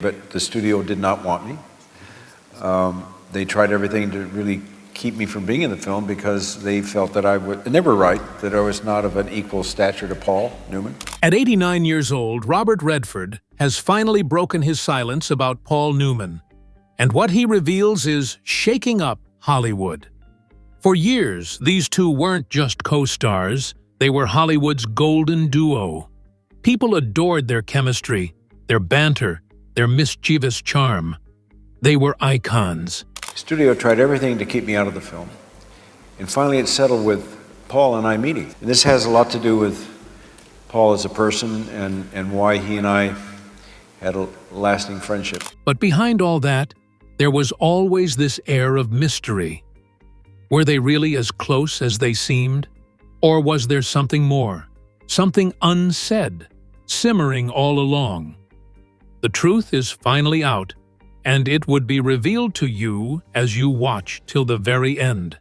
But the studio did not want me. They tried everything to really keep me from being in the film because they felt that and they were right, that I was not of an equal stature to Paul Newman. At 89 years old, Robert Redford has finally broken his silence about Paul Newman. And what he reveals is shaking up Hollywood. For years, these two weren't just co-stars, they were Hollywood's golden duo. People adored their chemistry, their banter, their mischievous charm. They were icons. The studio tried everything to keep me out of the film. And finally it settled with Paul and I meeting. And this has a lot to do with Paul as a person and why he and I had a lasting friendship. But behind all that, there was always this air of mystery. Were they really as close as they seemed? Or was there something more, something unsaid, simmering all along? The truth is finally out, and it would be revealed to you as you watch till the very end.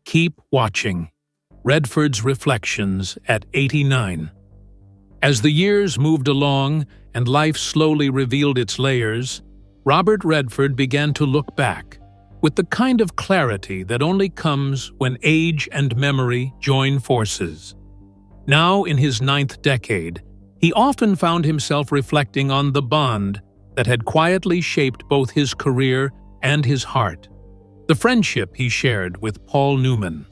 Keep watching. Redford's Reflections at 89. As the years moved along and life slowly revealed its layers, Robert Redford began to look back, with the kind of clarity that only comes when age and memory join forces. Now in his 9th decade, he often found himself reflecting on the bond that had quietly shaped both his career and his heart, the friendship he shared with Paul Newman.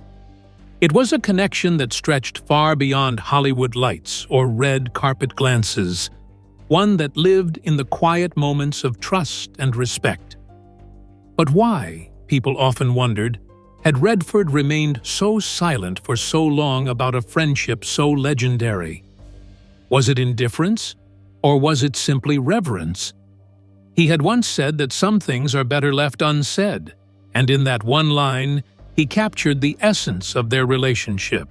It was a connection that stretched far beyond Hollywood lights or red carpet glances, one that lived in the quiet moments of trust and respect. But why, people often wondered, had Redford remained so silent for so long about a friendship so legendary? Was it indifference, or was it simply reverence? He had once said that some things are better left unsaid, and in that one line, he captured the essence of their relationship.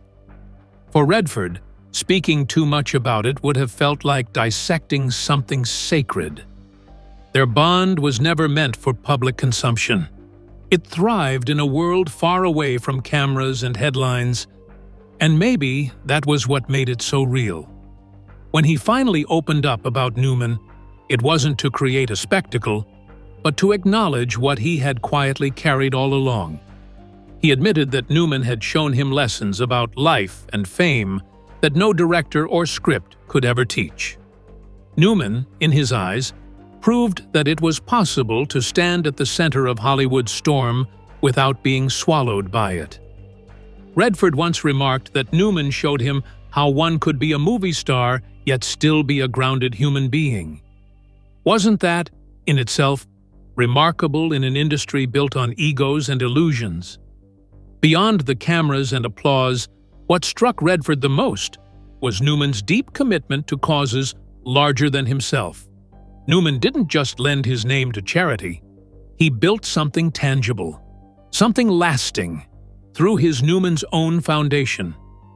For Redford, speaking too much about it would have felt like dissecting something sacred. Their bond was never meant for public consumption. It thrived in a world far away from cameras and headlines, and maybe that was what made it so real. When he finally opened up about Newman, it wasn't to create a spectacle, but to acknowledge what he had quietly carried all along. He admitted that Newman had shown him lessons about life and fame that no director or script could ever teach. Newman, in his eyes, proved that it was possible to stand at the center of Hollywood's storm without being swallowed by it. Redford once remarked that Newman showed him how one could be a movie star yet still be a grounded human being. Wasn't that, in itself, remarkable in an industry built on egos and illusions? Beyond the cameras and applause, what struck Redford the most was Newman's deep commitment to causes larger than himself. Newman didn't just lend his name to charity. He built something tangible, something lasting, through his Newman's own foundation,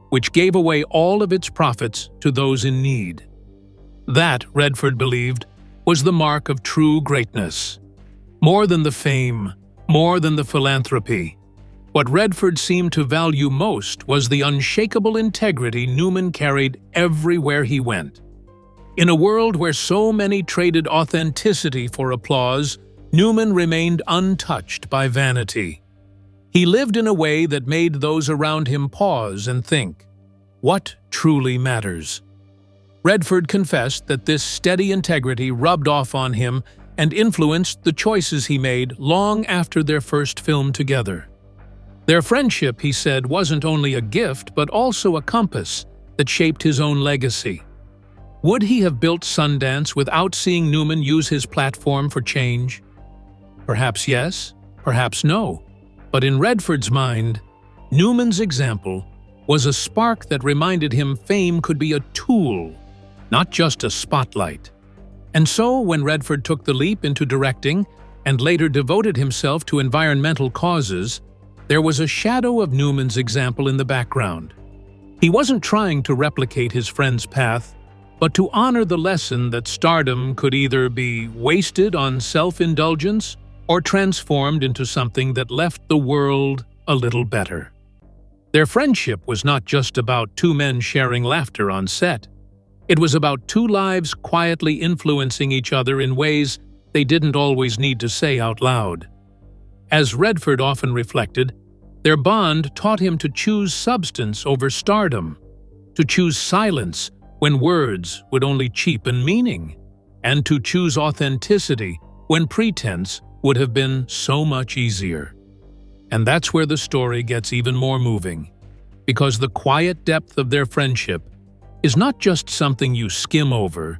which gave away all of its profits to those in need. That, Redford believed, was the mark of true greatness. More than the fame, more than the philanthropy, what Redford seemed to value most was the unshakable integrity Newman carried everywhere he went. In a world where so many traded authenticity for applause, Newman remained untouched by vanity. He lived in a way that made those around him pause and think, what truly matters? Redford confessed that this steady integrity rubbed off on him and influenced the choices he made long after their first film together. Their friendship, he said, wasn't only a gift but also a compass that shaped his own legacy. Would he have built Sundance without seeing Newman use his platform for change? Perhaps yes, perhaps no. But in Redford's mind, Newman's example was a spark that reminded him fame could be a tool, not just a spotlight. And so, when Redford took the leap into directing and later devoted himself to environmental causes, there was a shadow of Newman's example in the background. He wasn't trying to replicate his friend's path, but to honor the lesson that stardom could either be wasted on self-indulgence or transformed into something that left the world a little better. Their friendship was not just about two men sharing laughter on set. It was about two lives quietly influencing each other in ways they didn't always need to say out loud. As Redford often reflected, their bond taught him to choose substance over stardom, to choose silence when words would only cheapen meaning, and to choose authenticity when pretense would have been so much easier. And that's where the story gets even more moving, because the quiet depth of their friendship is not just something you skim over,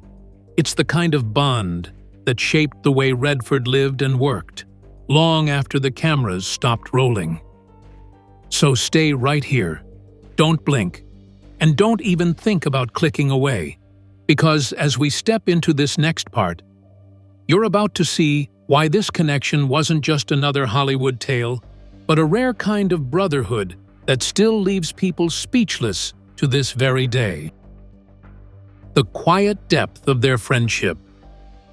it's the kind of bond that shaped the way Redford lived and worked, long after the cameras stopped rolling. So stay right here, don't blink, and don't even think about clicking away, because as we step into this next part, you're about to see why this connection wasn't just another Hollywood tale, but a rare kind of brotherhood that still leaves people speechless to this very day. The quiet depth of their friendship.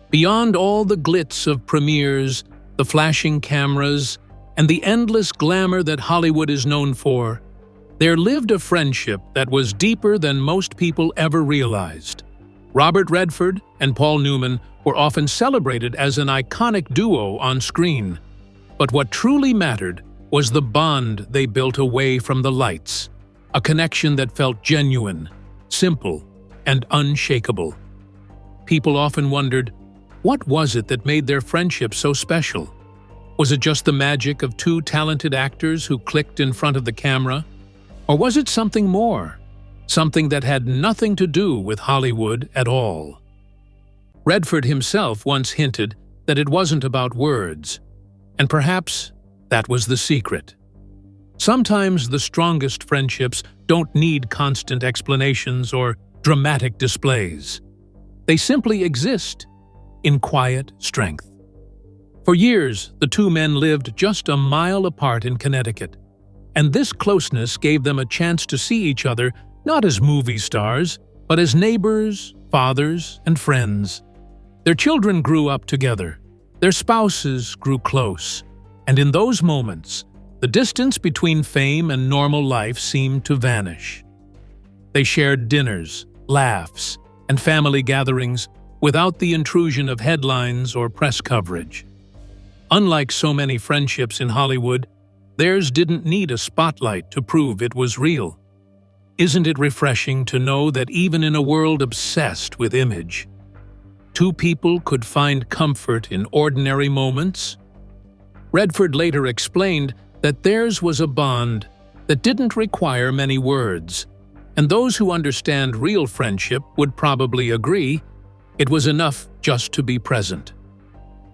Beyond all the glitz of premieres, the flashing cameras, and the endless glamour that Hollywood is known for, there lived a friendship that was deeper than most people ever realized. Robert Redford and Paul Newman were often celebrated as an iconic duo on screen, but what truly mattered was the bond they built away from the lights, a connection that felt genuine, simple, and unshakable. People often wondered, what was it that made their friendship so special? Was it just the magic of two talented actors who clicked in front of the camera? Or was it something more? Something that had nothing to do with Hollywood at all? Redford himself once hinted that it wasn't about words, and perhaps that was the secret. Sometimes the strongest friendships don't need constant explanations or dramatic displays. They simply exist in quiet strength. For years, the two men lived just a mile apart in Connecticut, and this closeness gave them a chance to see each other not as movie stars, but as neighbors, fathers, and friends. Their children grew up together, their spouses grew close, and in those moments, the distance between fame and normal life seemed to vanish. They shared dinners, laughs, and family gatherings without the intrusion of headlines or press coverage. Unlike so many friendships in Hollywood, theirs didn't need a spotlight to prove it was real. Isn't it refreshing to know that even in a world obsessed with image, two people could find comfort in ordinary moments? Redford later explained that theirs was a bond that didn't require many words, and those who understand real friendship would probably agree it was enough just to be present.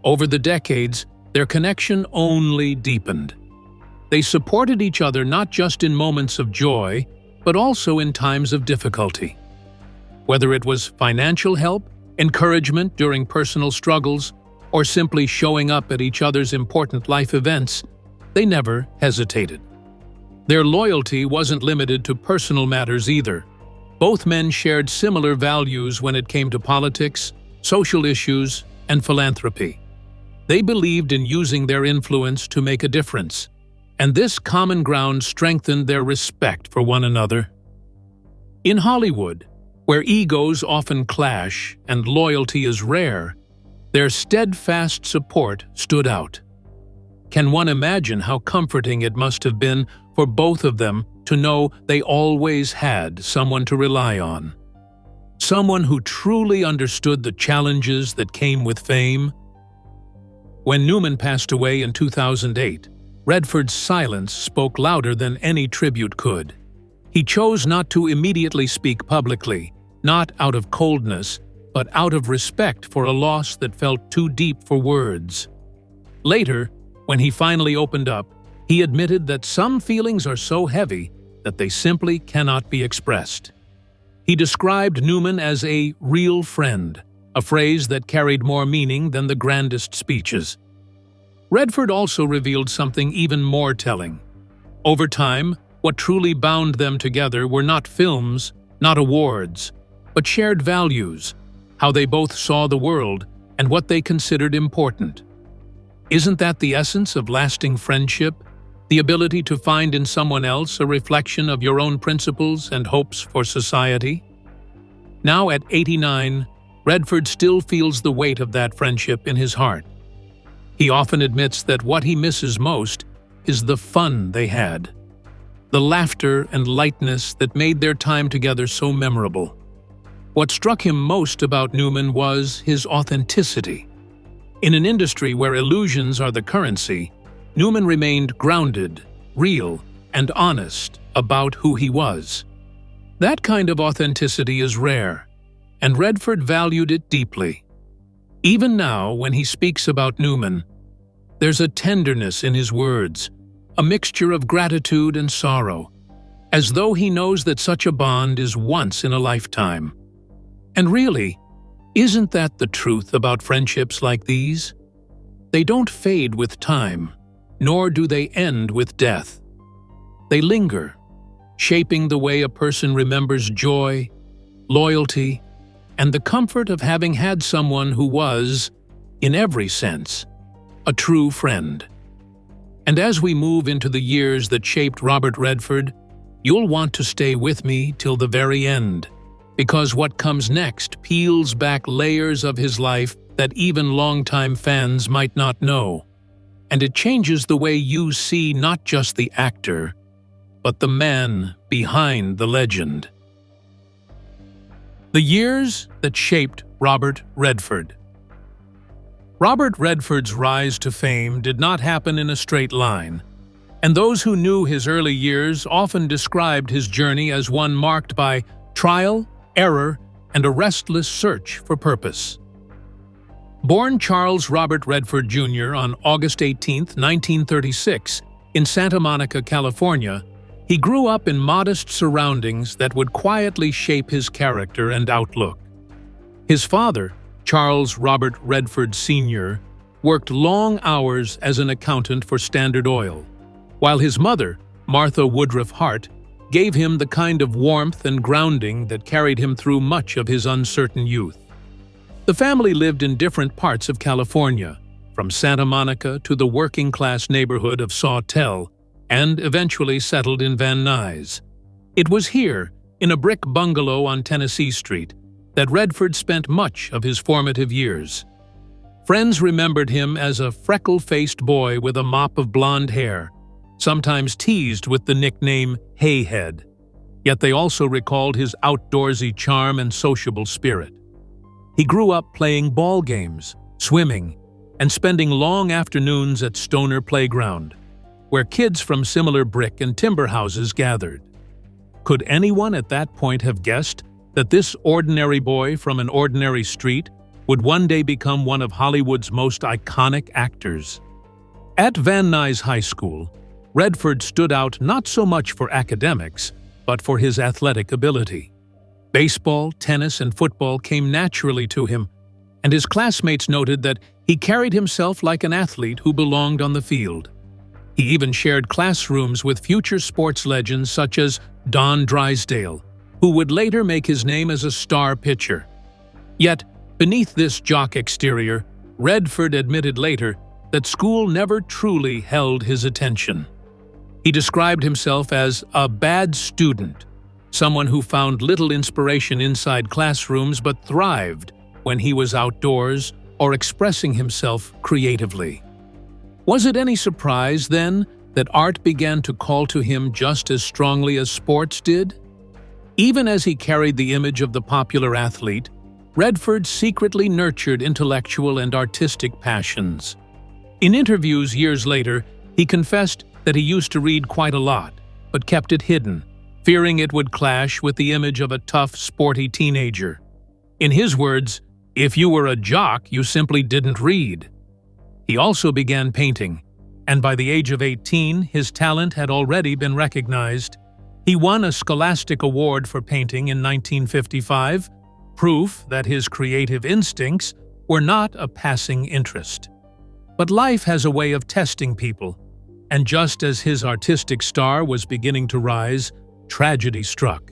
Over the decades, their connection only deepened. They supported each other not just in moments of joy, but also in times of difficulty. Whether it was financial help, encouragement during personal struggles, or simply showing up at each other's important life events, they never hesitated. Their loyalty wasn't limited to personal matters either. Both men shared similar values when it came to politics, social issues, and philanthropy. They believed in using their influence to make a difference, and this common ground strengthened their respect for one another. In Hollywood, where egos often clash and loyalty is rare, their steadfast support stood out. Can one imagine how comforting it must have been for both of them to know they always had someone to rely on? Someone who truly understood the challenges that came with fame? When Newman passed away in 2008, Redford's silence spoke louder than any tribute could. He chose not to immediately speak publicly, not out of coldness, but out of respect for a loss that felt too deep for words. Later, when he finally opened up, he admitted that some feelings are so heavy that they simply cannot be expressed. He described Newman as a real friend, a phrase that carried more meaning than the grandest speeches. Redford also revealed something even more telling. Over time, what truly bound them together were not films, not awards, but shared values, how they both saw the world and what they considered important. Isn't that the essence of lasting friendship? The ability to find in someone else a reflection of your own principles and hopes for society? Now at 89, Redford still feels the weight of that friendship in his heart. He often admits that what he misses most is the fun they had, the laughter and lightness that made their time together so memorable. What struck him most about Newman was his authenticity. In an industry where illusions are the currency, Newman remained grounded, real, and honest about who he was. That kind of authenticity is rare, and Redford valued it deeply. Even now, when he speaks about Newman, there's a tenderness in his words, a mixture of gratitude and sorrow, as though he knows that such a bond is once in a lifetime. And really, isn't that the truth about friendships like these? They don't fade with time, nor do they end with death. They linger, shaping the way a person remembers joy, loyalty, and the comfort of having had someone who was, in every sense, a true friend. And as we move into the years that shaped Robert Redford, you'll want to stay with me till the very end, because what comes next peels back layers of his life that even longtime fans might not know. And it changes the way you see not just the actor, but the man behind the legend. The years that shaped Robert Redford. Robert Redford's rise to fame did not happen in a straight line, and those who knew his early years often described his journey as one marked by trial, error, and a restless search for purpose. Born Charles Robert Redford Jr. on August 18, 1936, in Santa Monica, California, he grew up in modest surroundings that would quietly shape his character and outlook. His father, Charles Robert Redford Sr., worked long hours as an accountant for Standard Oil, while his mother, Martha Woodruff Hart, gave him the kind of warmth and grounding that carried him through much of his uncertain youth. The family lived in different parts of California, from Santa Monica to the working-class neighborhood of Sawtell, and eventually settled in Van Nuys. It was here, in a brick bungalow on Tennessee Street, that Redford spent much of his formative years. Friends remembered him as a freckle-faced boy with a mop of blonde hair, sometimes teased with the nickname Hayhead. Yet they also recalled his outdoorsy charm and sociable spirit. He grew up playing ball games, swimming, and spending long afternoons at Stoner Playground, where kids from similar brick and timber houses gathered. Could anyone at that point have guessed that this ordinary boy from an ordinary street would one day become one of Hollywood's most iconic actors? At Van Nuys High School, Redford stood out not so much for academics, but for his athletic ability. Baseball, tennis, and football came naturally to him, and his classmates noted that he carried himself like an athlete who belonged on the field. He even shared classrooms with future sports legends such as Don Drysdale, who would later make his name as a star pitcher. Yet, beneath this jock exterior, Redford admitted later that school never truly held his attention. He described himself as a bad student, someone who found little inspiration inside classrooms but thrived when he was outdoors or expressing himself creatively. Was it any surprise, then, that art began to call to him just as strongly as sports did? Even as he carried the image of the popular athlete, Redford secretly nurtured intellectual and artistic passions. In interviews years later, he confessed that he used to read quite a lot, but kept it hidden, fearing it would clash with the image of a tough, sporty teenager. In his words, "If you were a jock, you simply didn't read." He also began painting, and by the age of 18, his talent had already been recognized. He won a Scholastic Award for painting in 1955, proof that his creative instincts were not a passing interest. But life has a way of testing people, and just as his artistic star was beginning to rise, tragedy struck.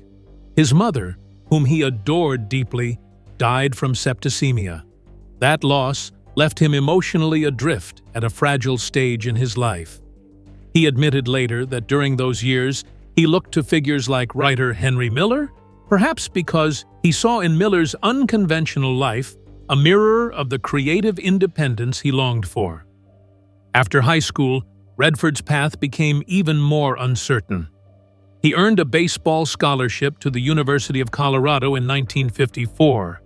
His mother, whom he adored deeply, died from septicemia. That loss left him emotionally adrift at a fragile stage in his life. He admitted later that during those years, he looked to figures like writer Henry Miller perhaps because he saw in Miller's unconventional life a mirror of the creative independence he longed for. After high school, Redford's path became even more uncertain. He earned a baseball scholarship to the University of Colorado in 1954,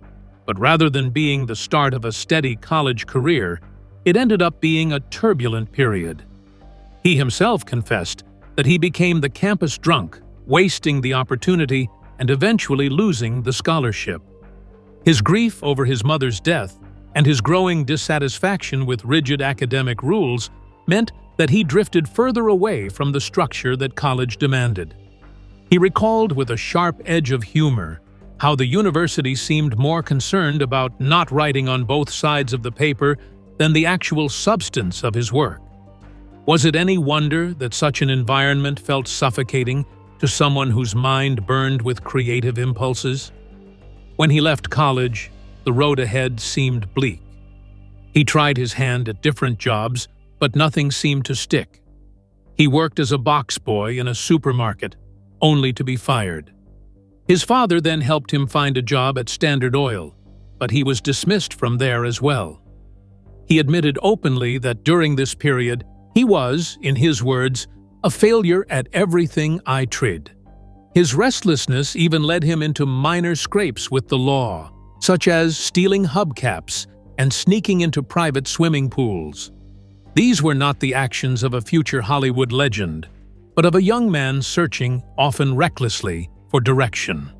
but rather than being the start of a steady college career, it ended up being a turbulent period. He himself confessed that he became the campus drunk, wasting the opportunity and eventually losing the scholarship. His grief over his mother's death and his growing dissatisfaction with rigid academic rules meant that he drifted further away from the structure that college demanded. He recalled with a sharp edge of humor how the university seemed more concerned about not writing on both sides of the paper than the actual substance of his work. Was it any wonder that such an environment felt suffocating to someone whose mind burned with creative impulses? When he left college, the road ahead seemed bleak. He tried his hand at different jobs, but nothing seemed to stick. He worked as a box boy in a supermarket, only to be fired. His father then helped him find a job at Standard Oil, but he was dismissed from there as well. He admitted openly that during this period, he was, in his words, a failure at everything I tried. His restlessness even led him into minor scrapes with the law, such as stealing hubcaps and sneaking into private swimming pools. These were not the actions of a future Hollywood legend, but of a young man searching, often recklessly, for direction.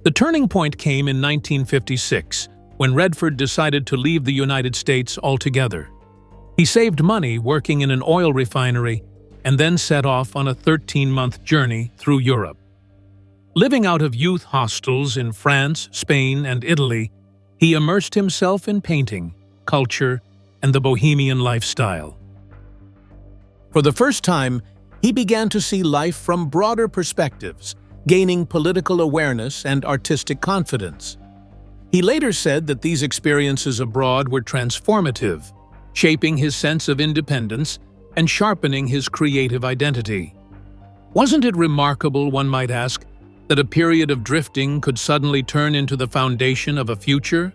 The turning point came in 1956, when Redford decided to leave the United States altogether. He saved money working in an oil refinery and then set off on a 13-month journey through Europe. Living out of youth hostels in France, Spain, and Italy, he immersed himself in painting, culture, and the bohemian lifestyle. For the first time, he began to see life from broader perspectives, gaining political awareness and artistic confidence. He later said that these experiences abroad were transformative, shaping his sense of independence and sharpening his creative identity. Wasn't it remarkable, one might ask, that a period of drifting could suddenly turn into the foundation of a future?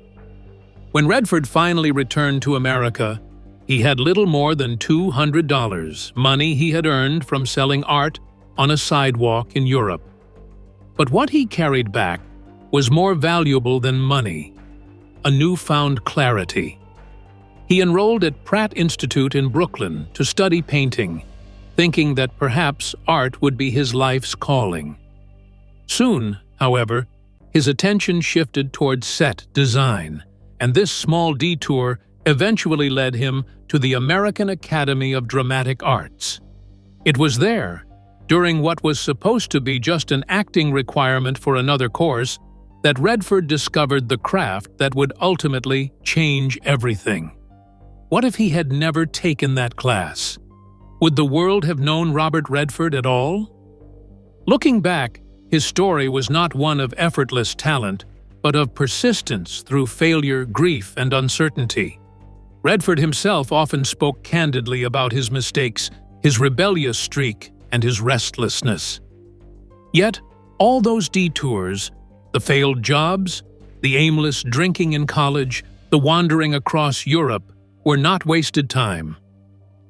When Redford finally returned to America, he had little more than $200, money he had earned from selling art on a sidewalk in Europe. But what he carried back was more valuable than money: a newfound clarity. He enrolled at Pratt Institute in Brooklyn to study painting, thinking that perhaps art would be his life's calling. Soon, however, his attention shifted towards set design, and this small detour eventually led him to the American Academy of Dramatic Arts. It was there, during what was supposed to be just an acting requirement for another course, that Redford discovered the craft that would ultimately change everything. What if he had never taken that class? Would the world have known Robert Redford at all? Looking back, his story was not one of effortless talent, but of persistence through failure, grief, and uncertainty. Redford himself often spoke candidly about his mistakes, his rebellious streak, and his restlessness. Yet, all those detours, the failed jobs, the aimless drinking in college, the wandering across Europe, were not wasted time.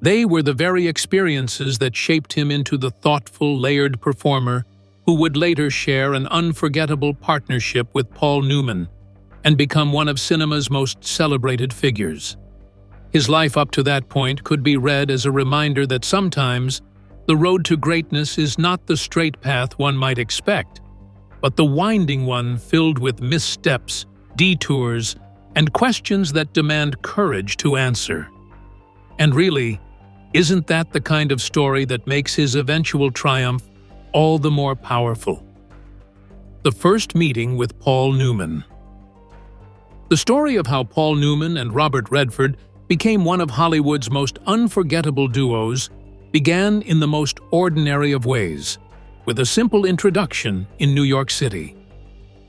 They were the very experiences that shaped him into the thoughtful, layered performer who would later share an unforgettable partnership with Paul Newman and become one of cinema's most celebrated figures. His life up to that point could be read as a reminder that sometimes the road to greatness is not the straight path one might expect, but the winding one filled with missteps, detours, and questions that demand courage to answer. And really, isn't that the kind of story that makes his eventual triumph all the more powerful? The first meeting with Paul Newman. The story of how Paul Newman and Robert Redford became one of Hollywood's most unforgettable duos began in the most ordinary of ways, with a simple introduction in New York City.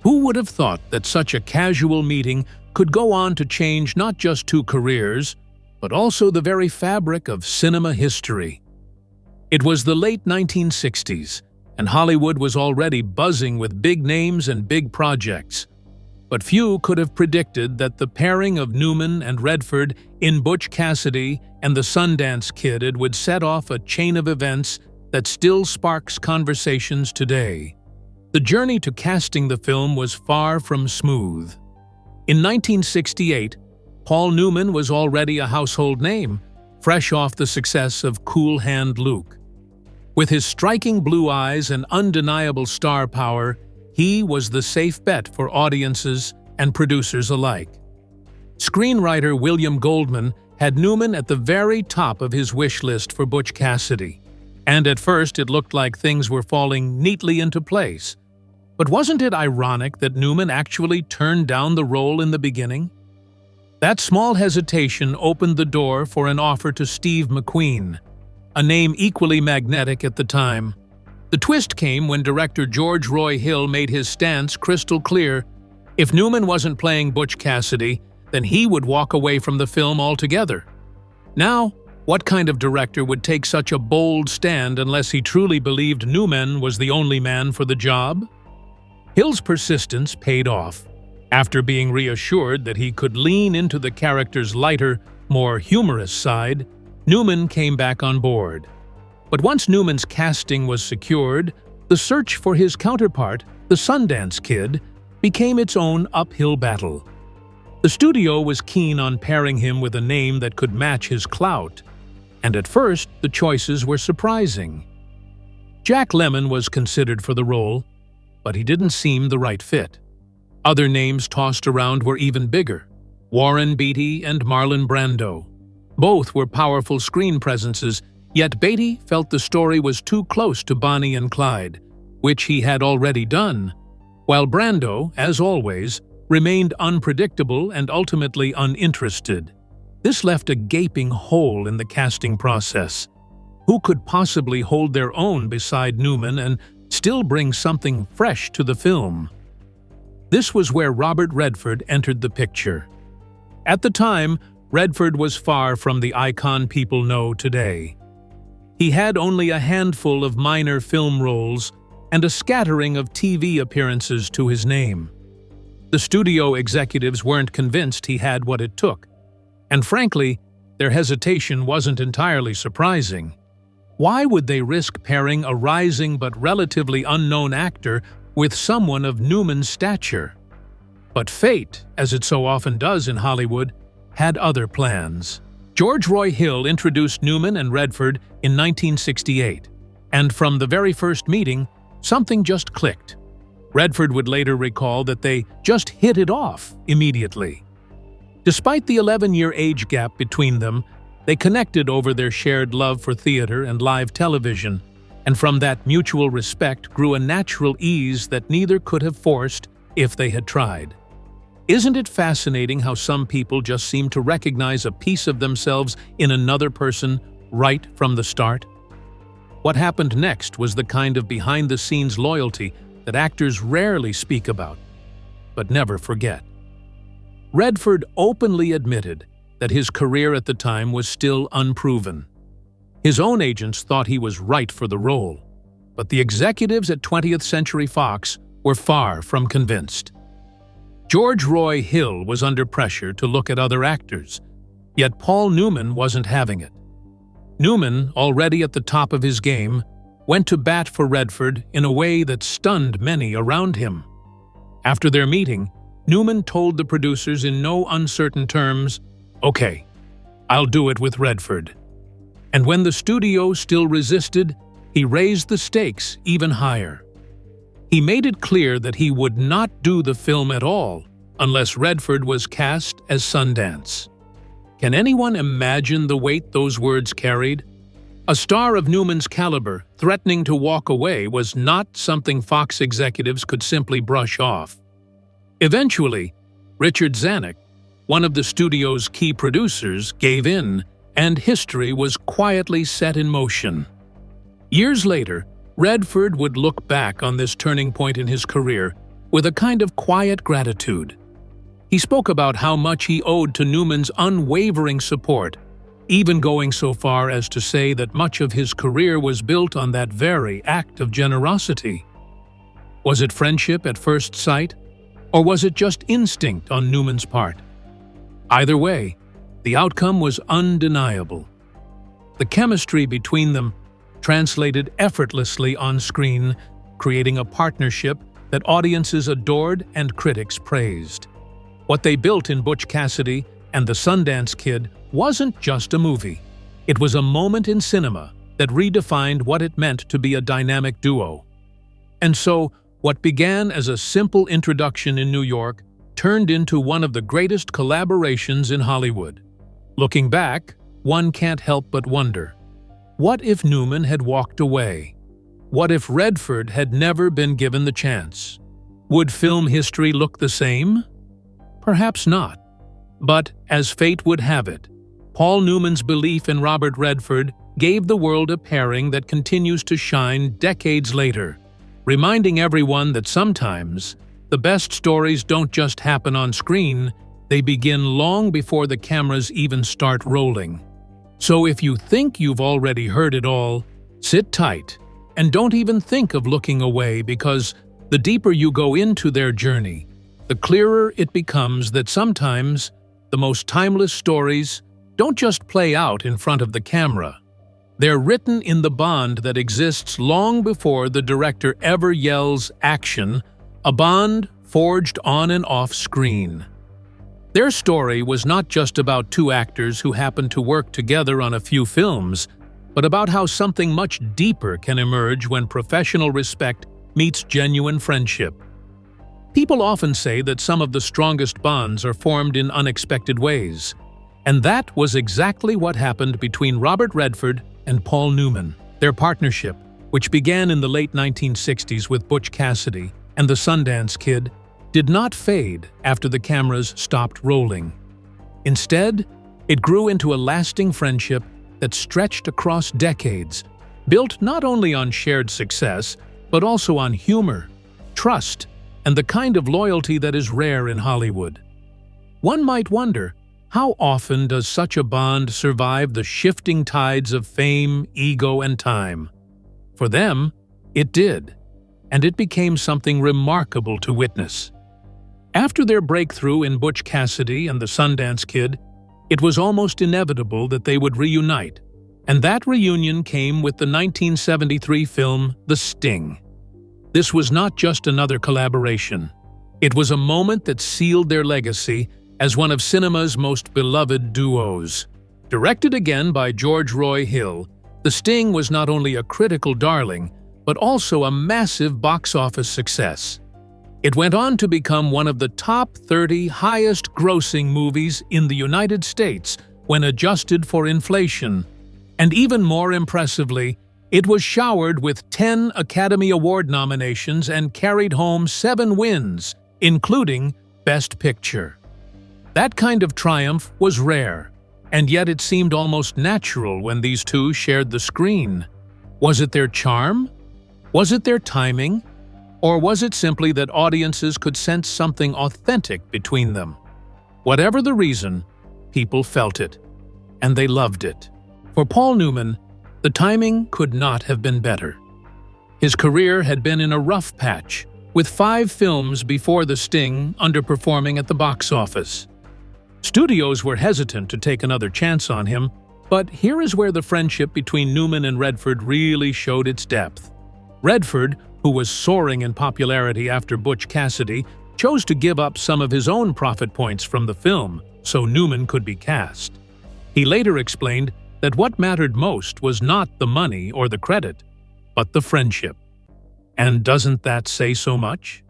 Who would have thought that such a casual meeting could go on to change not just two careers, but also the very fabric of cinema history? It was the late 1960s, and Hollywood was already buzzing with big names and big projects. But few could have predicted that the pairing of Newman and Redford in Butch Cassidy and the Sundance Kid would set off a chain of events that still sparks conversations today. The journey to casting the film was far from smooth. In 1968, Paul Newman was already a household name, fresh off the success of Cool Hand Luke. With his striking blue eyes and undeniable star power, he was the safe bet for audiences and producers alike. Screenwriter William Goldman had Newman at the very top of his wish list for Butch Cassidy, and at first it looked like things were falling neatly into place. But wasn't it ironic that Newman actually turned down the role in the beginning? That small hesitation opened the door for an offer to Steve McQueen, a name equally magnetic at the time. The twist came when director George Roy Hill made his stance crystal clear. If Newman wasn't playing Butch Cassidy, then he would walk away from the film altogether. Now, what kind of director would take such a bold stand unless he truly believed Newman was the only man for the job? Hill's persistence paid off. After being reassured that he could lean into the character's lighter, more humorous side, Newman came back on board. But once Newman's casting was secured, the search for his counterpart, the Sundance Kid, became its own uphill battle. The studio was keen on pairing him with a name that could match his clout, and at first the choices were surprising. Jack Lemmon was considered for the role, but he didn't seem the right fit. Other names tossed around were even bigger: Warren Beatty and Marlon Brando. Both were powerful screen presences, yet Beatty felt the story was too close to Bonnie and Clyde, which he had already done, while Brando, as always, remained unpredictable and ultimately uninterested. This left a gaping hole in the casting process. Who could possibly hold their own beside Newman and still bring something fresh to the film? This was where Robert Redford entered the picture. At the time, Redford was far from the icon people know today. He had only a handful of minor film roles and a scattering of TV appearances to his name. The studio executives weren't convinced he had what it took, and frankly, their hesitation wasn't entirely surprising. Why would they risk pairing a rising but relatively unknown actor with someone of Newman's stature? But fate, as it so often does in Hollywood, had other plans. George Roy Hill introduced Newman and Redford in 1968, and from the very first meeting, something just clicked. Redford would later recall that they just hit it off immediately. Despite the 11-year age gap between them, they connected over their shared love for theater and live television, and from that mutual respect grew a natural ease that neither could have forced if they had tried. Isn't it fascinating how some people just seem to recognize a piece of themselves in another person right from the start? What happened next was the kind of behind-the-scenes loyalty that actors rarely speak about, but never forget. Redford openly admitted that his career at the time was still unproven. His own agents thought he was right for the role, but the executives at 20th Century Fox were far from convinced. George Roy Hill was under pressure to look at other actors, yet Paul Newman wasn't having it. Newman, already at the top of his game, went to bat for Redford in a way that stunned many around him. After their meeting, Newman told the producers in no uncertain terms, "Okay, I'll do it with Redford." And when the studio still resisted, he raised the stakes even higher. He made it clear that he would not do the film at all unless Redford was cast as Sundance. Can anyone imagine the weight those words carried? A star of Newman's caliber threatening to walk away was not something Fox executives could simply brush off. Eventually, Richard Zanuck, one of the studio's key producers, gave in, and history was quietly set in motion. Years later, Redford would look back on this turning point in his career with a kind of quiet gratitude. He spoke about how much he owed to Newman's unwavering support, even going so far as to say that much of his career was built on that very act of generosity. Was it friendship at first sight, or was it just instinct on Newman's part? Either way, the outcome was undeniable. The chemistry between them translated effortlessly on screen, creating a partnership that audiences adored and critics praised. What they built in Butch Cassidy and the Sundance Kid wasn't just a movie. It was a moment in cinema that redefined what it meant to be a dynamic duo. And so, what began as a simple introduction in New York turned into one of the greatest collaborations in Hollywood. Looking back, one can't help but wonder, what if Newman had walked away? What if Redford had never been given the chance? Would film history look the same? Perhaps not. But, as fate would have it, Paul Newman's belief in Robert Redford gave the world a pairing that continues to shine decades later, reminding everyone that sometimes the best stories don't just happen on screen, they begin long before the cameras even start rolling. So if you think you've already heard it all, sit tight and don't even think of looking away, because the deeper you go into their journey, the clearer it becomes that sometimes the most timeless stories don't just play out in front of the camera. They're written in the bond that exists long before the director ever yells action, a bond forged on and off screen. Their story was not just about two actors who happened to work together on a few films, but about how something much deeper can emerge when professional respect meets genuine friendship. People often say that some of the strongest bonds are formed in unexpected ways, and that was exactly what happened between Robert Redford and Paul Newman. Their partnership, which began in the late 1960s with Butch Cassidy and the Sundance Kid, did not fade after the cameras stopped rolling. Instead, it grew into a lasting friendship that stretched across decades, built not only on shared success, but also on humor, trust, and the kind of loyalty that is rare in Hollywood. One might wonder, how often does such a bond survive the shifting tides of fame, ego, and time? For them, it did, and it became something remarkable to witness. After their breakthrough in Butch Cassidy and the Sundance Kid, it was almost inevitable that they would reunite, and that reunion came with the 1973 film The Sting. This was not just another collaboration. It was a moment that sealed their legacy as one of cinema's most beloved duos. Directed again by George Roy Hill, The Sting was not only a critical darling, but also a massive box office success. It went on to become one of the top 30 highest-grossing movies in the United States when adjusted for inflation. And even more impressively, it was showered with 10 Academy Award nominations and carried home 7 wins, including Best Picture. That kind of triumph was rare, and yet it seemed almost natural when these two shared the screen. Was it their charm? Was it their timing? Or was it simply that audiences could sense something authentic between them? Whatever the reason, people felt it, and they loved it. For Paul Newman, the timing could not have been better. His career had been in a rough patch, with 5 films before The Sting underperforming at the box office. Studios were hesitant to take another chance on him, but here is where the friendship between Newman and Redford really showed its depth. Redford, who was soaring in popularity after Butch Cassidy, chose to give up some of his own profit points from the film so Newman could be cast. He later explained that what mattered most was not the money or the credit, but the friendship. And doesn't that say so much?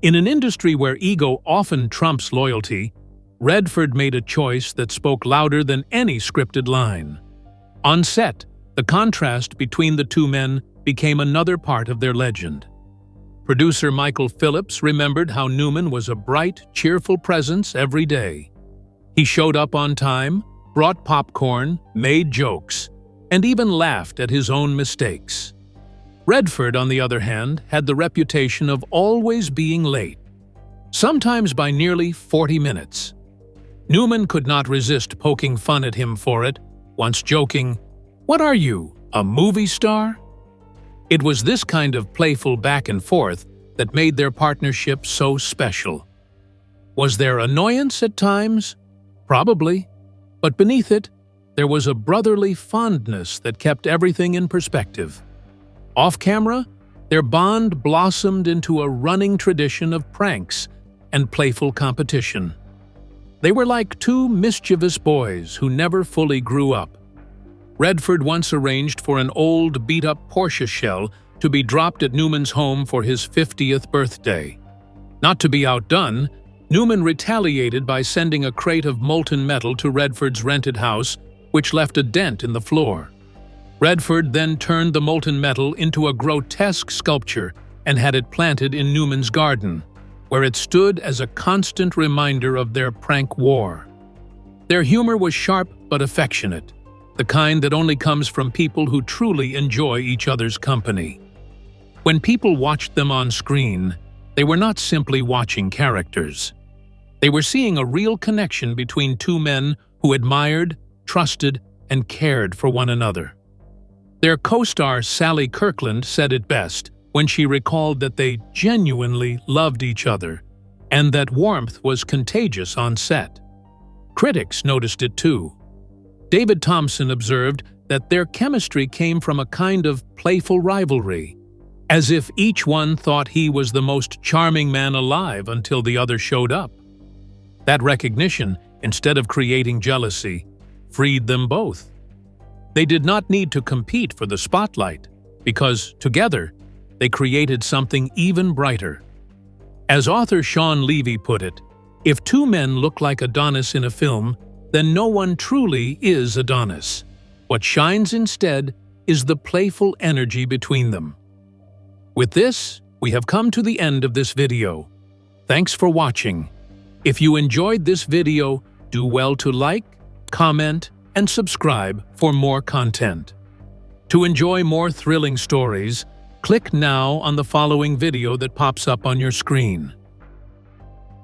In an industry where ego often trumps loyalty, Redford made a choice that spoke louder than any scripted line. On set, the contrast between the two men became another part of their legend. Producer Michael Phillips remembered how Newman was a bright, cheerful presence every day. He showed up on time, brought popcorn, made jokes, and even laughed at his own mistakes. Redford, on the other hand, had the reputation of always being late, sometimes by nearly 40 minutes. Newman could not resist poking fun at him for it, once joking, "What are you, a movie star?" It was this kind of playful back and forth that made their partnership so special. Was there annoyance at times? Probably. But beneath it, there was a brotherly fondness that kept everything in perspective. Off camera, their bond blossomed into a running tradition of pranks and playful competition. They were like two mischievous boys who never fully grew up. Redford once arranged for an old, beat-up Porsche shell to be dropped at Newman's home for his 50th birthday. Not to be outdone, Newman retaliated by sending a crate of molten metal to Redford's rented house, which left a dent in the floor. Redford then turned the molten metal into a grotesque sculpture and had it planted in Newman's garden, where it stood as a constant reminder of their prank war. Their humor was sharp but affectionate, the kind that only comes from people who truly enjoy each other's company. When people watched them on screen, they were not simply watching characters. They were seeing a real connection between two men who admired, trusted, and cared for one another. Their co-star Sally Kirkland said it best when she recalled that they genuinely loved each other and that warmth was contagious on set. Critics noticed it too. David Thompson observed that their chemistry came from a kind of playful rivalry, as if each one thought he was the most charming man alive until the other showed up. That recognition, instead of creating jealousy, freed them both. They did not need to compete for the spotlight, because, together, they created something even brighter. As author Sean Levy put it, if two men look like Adonis in a film, then no one truly is Adonis. What shines instead is the playful energy between them. With this, we have come to the end of this video. Thanks for watching. If you enjoyed this video, do well to like, comment, and subscribe for more content. To enjoy more thrilling stories, click now on the following video that pops up on your screen.